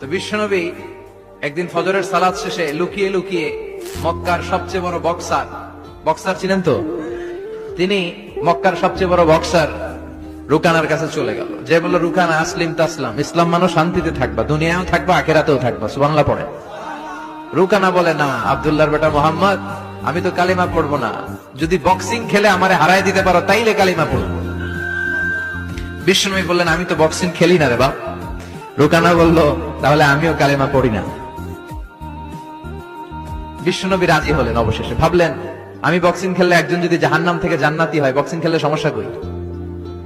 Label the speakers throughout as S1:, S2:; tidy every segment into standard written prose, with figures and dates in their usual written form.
S1: তো বিশ্বনবী একদিন ফজরের সালাত শেষে লুকিয়ে লুকিয়ে মক্কার সবচেয়ে বড় বক্সার ছিলেন তো তিনি, মক্কার সবচেয়ে বড় বক্সার রুকানার কাছে চলে গেল। যে বলল, রুকানা আসলিম তাসলাম, ইসলাম মানো শান্তিতে থাকবা, দুনিয়াও থাকবা আখিরাতেও থাকবা, সুবহানাল্লাহ পড়ে। রুকানা বলে, না আব্দুল্লাহর বেটা মোহাম্মদ, আমি তো কালিমা পড়বো না, যদি বক্সিং খেলে আমারে হারাই দিতে পারো তাইলে কালিমা পড়বো। বিশ্বনবী বললেন, আমি তো বক্সিং খেলি না রে বাপ। রুকানা বলল, তাহলে আমিও কালিমা পড়ি না। বিশ্বনবী রাজি হলেন অবশেষে। ভাবলেন, আমি বক্সিং খেললে একজন যদি জাহান্নাম থেকে জান্নাতি হয়, বক্সিং খেললে সমস্যা কই?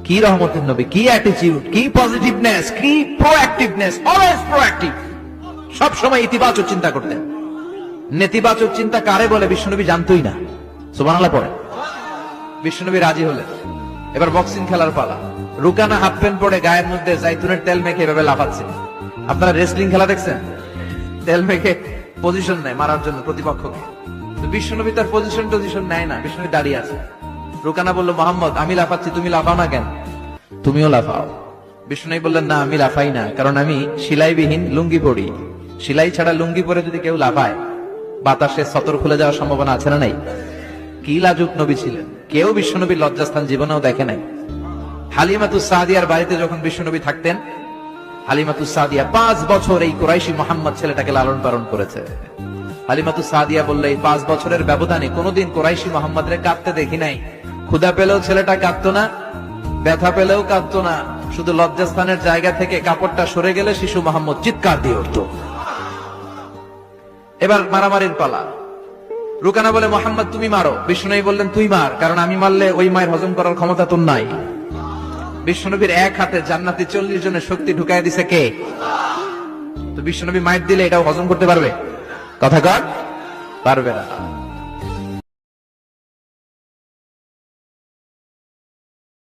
S1: কি রহমতের নবী, কি অ্যাটিটিউড, কি পজিটিভনেস, কি প্রোঅ্যাক্টিভনেস, অলওয়েজ প্রোঅ্যাক্টিভ। সব সময় ইতিবাচক চিন্তা করতেন। নেতিবাচক চিন্তা কারে বলে বিশ্বনবী জানতোই না, সুবহানাল্লাহ পড়ে। বিশ্বনবী রাজি হলেন। এবার বক্সিং খেলার পালা। রুকানা হাফ প্যান্ট পরে গায়ের মধ্যে জাইতুনের তেল মেখে এভাবে লাফাচ্ছে। আপনারা রেসলিং খেলা দেখছেন? তেল মেখে পজিশন নেয় মারার জন্য প্রতিপক্ষকে। তো বিশ্বনবী তার পজিশন নেয় না, বিশ্বনবী দাঁড়িয়ে আছে। রুকানা বলল, মোহাম্মদ আমি লাফাচ্ছি, তুমি লাফাও না কেন? তুমিও লাফাও। বিশ্বনবী বললেন, না আমি লাফাই না, কারণ আমি সেলাইবিহীন লুঙ্গি পরি। সেলাই ছাড়া লুঙ্গি পরে যদি কেউ লাফায়, বাতাসে সতর খুলে যাওয়ার সম্ভাবনা আছে না নাই? কি লাজুক নবী ছিলেন, কেউ বিশ্বনবীর লজ্জাস্থান জীবনেও দেখে নাই। হালিমাতুস সাদিয়ার বাড়িতে যখন বিশ্বনবী থাকতেন, হালিমাতুস সাদিয়া 5 বছর এই কুরাইশি মোহাম্মদ ছেলেটাকে লালন পালন করেছে। হালিমাতুস সাদিয়া বললে, এই 5 বছরের ব্যবধানে কোনোদিন কুরাইশি মোহাম্মদরে কাঁদতে দেখি নাই। ক্ষুধা পেলেও ছেলেটা কাঁদতো না, ব্যথা পেলেও কাঁদতো না, শুধু লজ্জাস্থানের জায়গা থেকে কাপড়টা সরে গেলে শিশু মোহাম্মদ চিৎকার দিয়ে উঠত। এবার মারামারির পালা। রুকানা বলে, মোহাম্মদ তুমি মারো। বিশ্বনবী বললেন, তুই মার, কারণ আমি মারলে ওই মায়ের হজম করার ক্ষমতা তোর নাই। বিশ্বনবীর এক হাতে জান্নাতি 40 জনের শক্তি ঢুকায় দিছে কে? তো বিশ্বনবী মাইর দিলে এটাও হজম করতে পারবে? কথা কর, পারবে না।